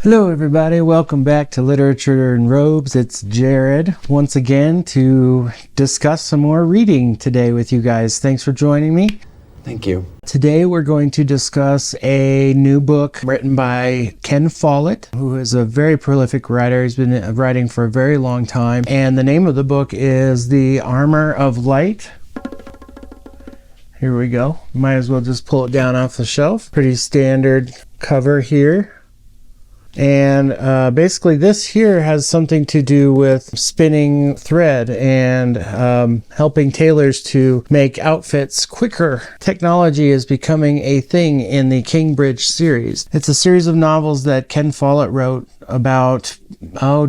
Hello everybody, welcome back to Literature in Robes. It's Jared once again to discuss some more reading today with you guys. Thanks for joining me. Thank you. Today we're going to discuss a new book written by Ken Follett, who is a very prolific writer. He's been writing for a very long time. And the name of the book is The Armor of Light. Here we go. Might as well just pull it down off the shelf. Pretty standard cover here. And basically this here has something to do with spinning thread and helping tailors to make outfits quicker. Technology is becoming a thing in the Kingbridge Series. It's a series of novels that Ken Follett wrote about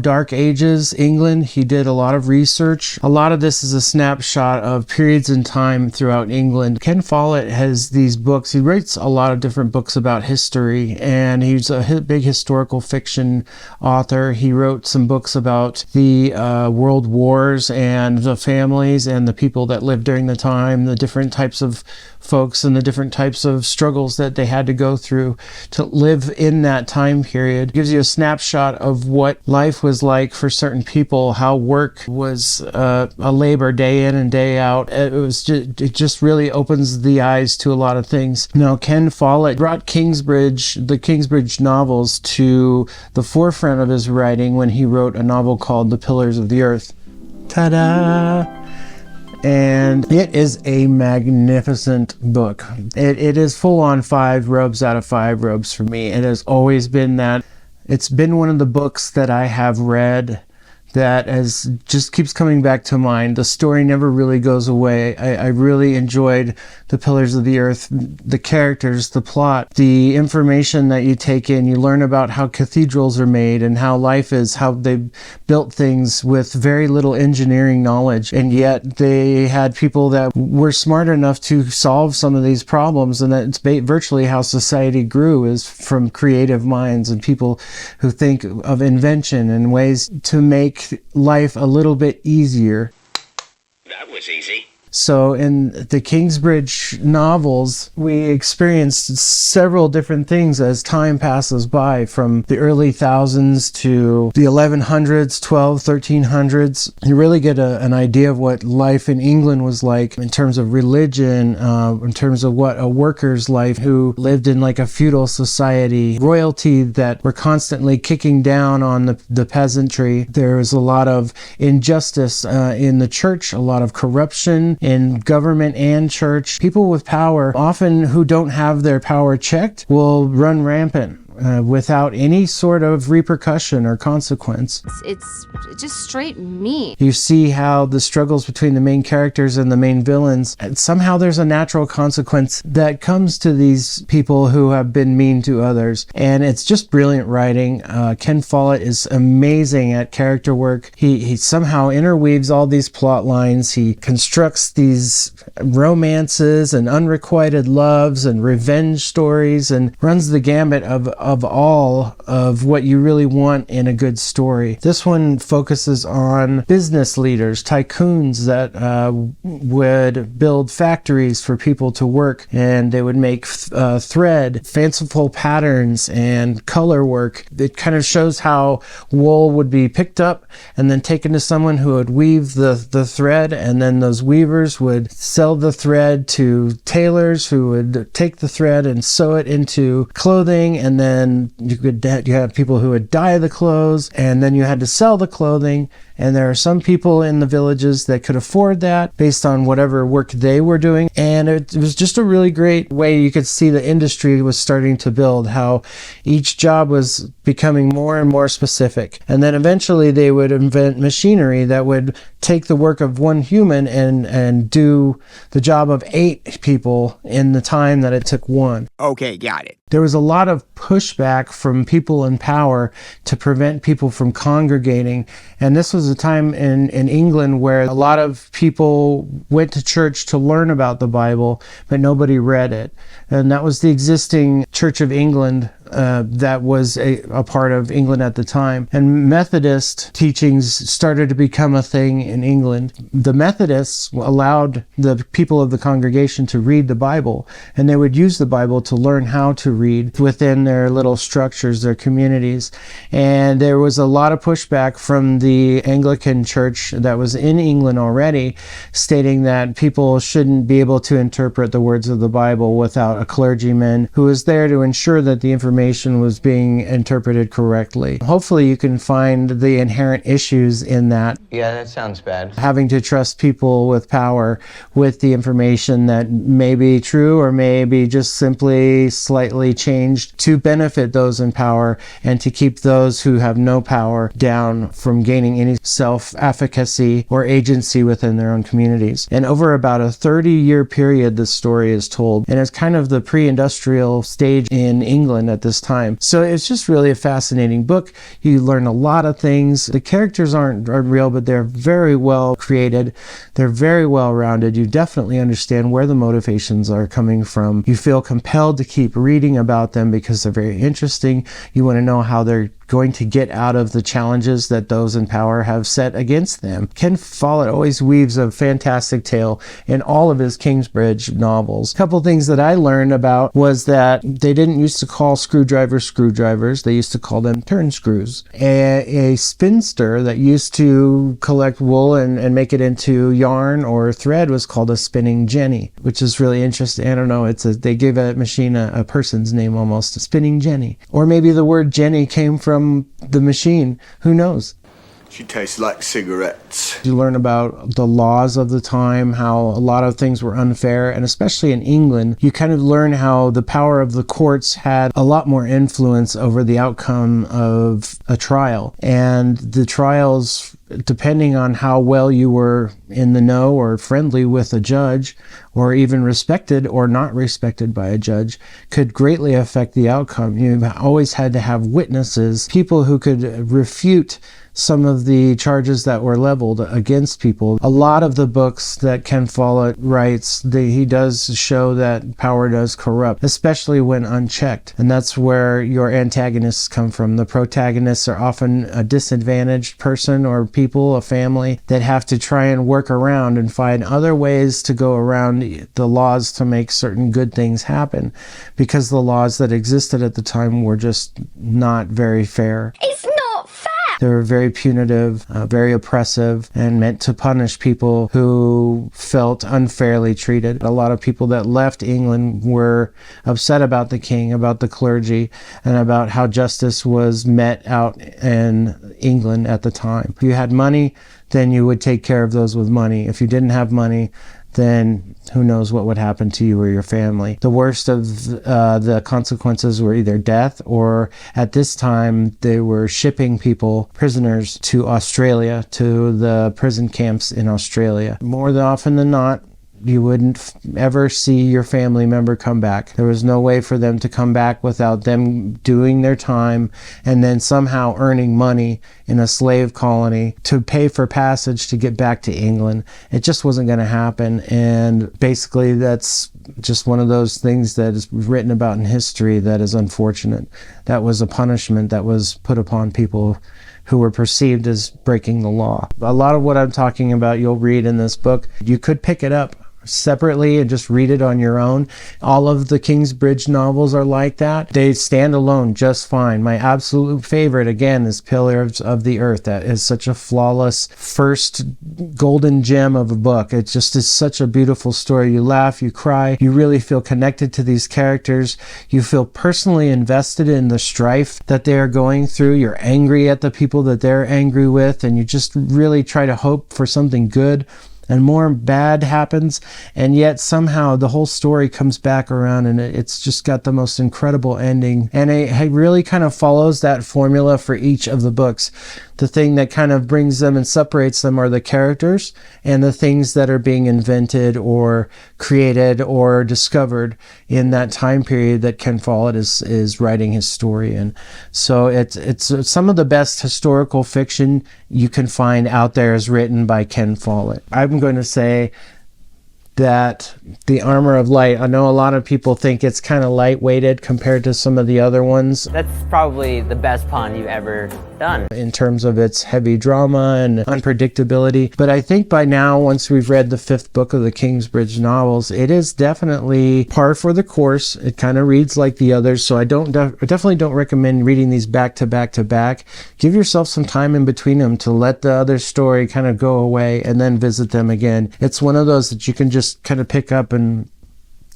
Dark Ages England. He did a lot of research. A lot of this is a snapshot of periods in time throughout England. Ken Follett has these books. He writes a lot of different books about history, and he's a big historical fiction author. He wrote some books about the world wars and the families and the people that lived during the time, the different types of folks and the different types of struggles that they had to go through to live in that time period. Gives you a snapshot of what life was like for certain people, how work was a labor day in and day out. It just really opens the eyes to a lot of things. Now, Ken Follett brought the Kingsbridge novels to the forefront of his writing when he wrote a novel called The Pillars of the Earth. Ta-da! And it is a magnificent book. It is full on 5 robes out of 5 robes for me. It has always been that. It's been one of the books that I have read that just keeps coming back to mind. The story never really goes away. I really enjoyed The Pillars of the Earth, the characters, the plot, the information that you take in. You learn about how cathedrals are made and how life is, how they built things with very little engineering knowledge. And yet they had people that were smart enough to solve some of these problems. And that's virtually how society grew, is from creative minds and people who think of invention and ways to make life a little bit easier. That was easy. So in the Kingsbridge novels, we experienced several different things as time passes by, from the early thousands to the 1100s, 1300s. You really get an idea of what life in England was like in terms of religion, in terms of what a worker's life who lived in like a feudal society, royalty that were constantly kicking down on the peasantry. There was a lot of injustice in the church, a lot of corruption in government and church. People with power, often who don't have their power checked, will run rampant without any sort of repercussion or consequence. It's just straight mean. You see how the struggles between the main characters and the main villains, and somehow there's a natural consequence that comes to these people who have been mean to others. And it's just brilliant writing. Ken Follett is amazing at character work. He somehow interweaves all these plot lines. He constructs these romances and unrequited loves and revenge stories and runs the gambit of all of what you really want in a good story. This one focuses on business leaders, tycoons that would build factories for people to work, and they would make thread, fanciful patterns, and color work. It kind of shows how wool would be picked up and then taken to someone who would weave the thread, and then those weavers would sell the thread to tailors who would take the thread and sew it into clothing, and then you had people who would dye the clothes, and then you had to sell the clothing. And there are some people in the villages that could afford that based on whatever work they were doing. And it was just a really great way you could see the industry was starting to build, how each job was becoming more and more specific. And then eventually they would invent machinery that would take the work of one human and do the job of 8 people in the time that it took one. Okay, got it. There was a lot of pushback from people in power to prevent people from congregating. And this was a time in England where a lot of people went to church to learn about the Bible, but nobody read it. And that was the existing Church of England that was a part of England at the time. And Methodist teachings started to become a thing in England. The Methodists allowed the people of the congregation to read the Bible, and they would use the Bible to learn how to read within their little structures, their communities. And there was a lot of pushback from the Anglican Church that was in England already, stating that people shouldn't be able to interpret the words of the Bible without a clergyman who was there to ensure that the information was being interpreted correctly. Hopefully you can find the inherent issues in that. Yeah, that sounds bad. Having to trust people with power with the information that may be true or may be just simply slightly changed to benefit those in power and to keep those who have no power down from gaining any self-efficacy or agency within their own communities. And over about a 30-year period, this story is told, and it's kind of the pre-industrial stage in England at this time. So it's just really a fascinating book. You learn a lot of things. The characters aren't real, but they're very well created. They're very well rounded. You definitely understand where the motivations are coming from. You feel compelled to keep reading about them because they're very interesting. You want to know how they're going to get out of the challenges that those in power have set against them. Ken Follett always weaves a fantastic tale in all of his Kingsbridge novels. A couple things that I learned about was that they didn't used to call screwdrivers screwdrivers. They used to call them turn screws. A spinster that used to collect wool and make it into yarn or thread was called a spinning jenny, which is really interesting. I don't know. They give a machine a person's name almost, a spinning jenny. Or maybe the word jenny came from the machine. Who knows? She tastes like cigarettes. You learn about the laws of the time, how a lot of things were unfair, and especially in England, you kind of learn how the power of the courts had a lot more influence over the outcome of a trial. And the trials, depending on how well you were in the know or friendly with a judge, or even respected or not respected by a judge, could greatly affect the outcome. You always had to have witnesses, people who could refute some of the charges that were leveled against people. A lot of the books that Ken Follett writes, he does show that power does corrupt, especially when unchecked. And that's where your antagonists come from. The protagonists are often a disadvantaged person or people, a family, that have to try and work around and find other ways to go around the laws to make certain good things happen, because the laws that existed at the time were just not very fair. It's not fair! They were very punitive, very oppressive, and meant to punish people who felt unfairly treated. A lot of people that left England were upset about the king, about the clergy, and about how justice was met out in England at the time. If you had money, then you would take care of those with money. If you didn't have money, then who knows what would happen to you or your family. The worst of the consequences were either death, or at this time they were shipping people, prisoners, to Australia, to the prison camps in Australia. More often than not, you wouldn't ever see your family member come back. There was no way for them to come back without them doing their time and then somehow earning money in a slave colony to pay for passage to get back to England. It just wasn't going to happen. And basically that's just one of those things that is written about in history that is unfortunate. That was a punishment that was put upon people who were perceived as breaking the law. A lot of what I'm talking about you'll read in this book. You could pick it up separately and just read it on your own. All of the Kingsbridge novels are like that. They stand alone just fine. My absolute favorite, again, is Pillars of the Earth. That is such a flawless first golden gem of a book. It just is such a beautiful story. You laugh, you cry, you really feel connected to these characters. You feel personally invested in the strife that they are going through. You're angry at the people that they're angry with, and you just really try to hope for something good, and more bad happens, and yet somehow the whole story comes back around, and it's just got the most incredible ending. And it really kind of follows that formula for each of the books. The thing that kind of brings them and separates them are the characters and the things that are being invented or created or discovered in that time period that Ken Follett is writing his story in. So it's some of the best historical fiction you can find out there is written by Ken Follett. I'm going to say that the Armor of Light, I know a lot of people think it's kind of lightweighted compared to some of the other ones. That's probably the best pun you've ever done. In terms of its heavy drama and unpredictability. But I think by now, once we've read the 5th book of the Kingsbridge novels, it is definitely par for the course. It kind of reads like the others, so I definitely don't recommend reading these back to back to back. Give yourself some time in between them to let the other story kind of go away and then visit them again. It's one of those that you can just kind of pick up and,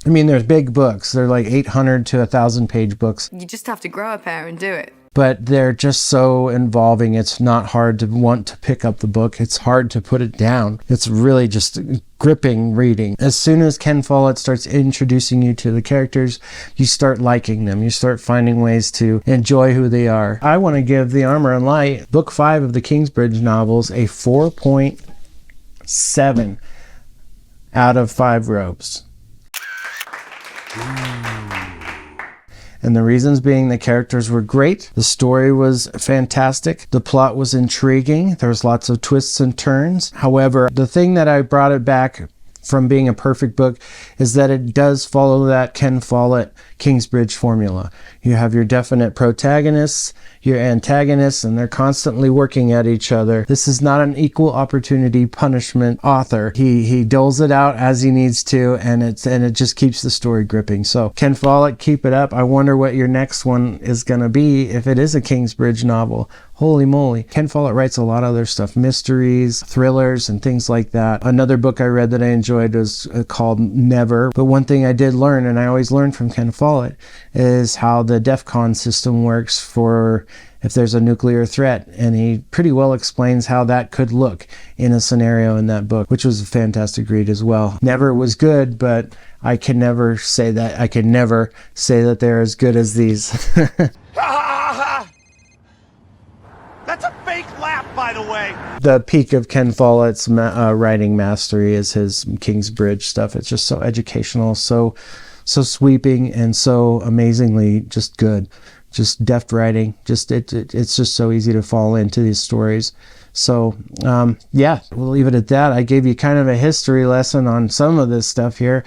I mean, there's big books. They're like 800 to 1,000 page books. You just have to grow a pair and do it. But they're just so involving. It's not hard to want to pick up the book. It's hard to put it down. It's really just gripping reading. As soon as Ken Follett starts introducing you to the characters, you start liking them. You start finding ways to enjoy who they are. I want to give The Armor and Light, book 5 of the Kingsbridge novels, a 4.7 out of 5 robes. And the reasons being the characters were great, the story was fantastic, the plot was intriguing, there was lots of twists and turns. However, the thing that I brought it back from being a perfect book is that it does follow that Ken Follett Kingsbridge formula. You have your definite protagonists, your antagonists, and they're constantly working at each other. This is not an equal opportunity punishment author. He doles it out as he needs to, and it just keeps the story gripping. So Ken Follett, keep it up. I wonder what your next one is going to be if it is a Kingsbridge novel. Holy moly. Ken Follett writes a lot of other stuff, mysteries, thrillers, and things like that. Another book I read that I enjoyed was called Never. But one thing I did learn, and I always learn from Ken Follett, is how the DEFCON system works for if there's a nuclear threat. And he pretty well explains how that could look in a scenario in that book, which was a fantastic read as well. Never was good, but I can never say that. I can never say that they're as good as these. That's a fake laugh, by the way. The peak of Ken Follett's writing mastery is his Kingsbridge stuff. It's just so educational, so sweeping, and so amazingly just good. Just deft writing. Just it's just so easy to fall into these stories. So yeah, we'll leave it at that. I gave you kind of a history lesson on some of this stuff here,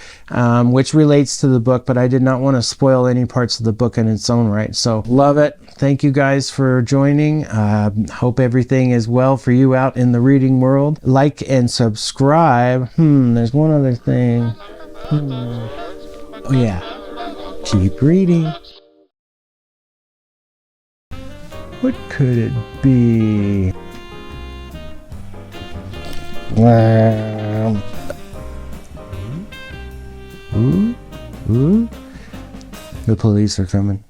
which relates to the book, but I did not want to spoil any parts of the book in its own right. So love it. Thank you guys for joining. Hope everything is well for you out in the reading world. Like and subscribe. There's one other thing. Oh yeah, keep reading. What could it be? The police are coming.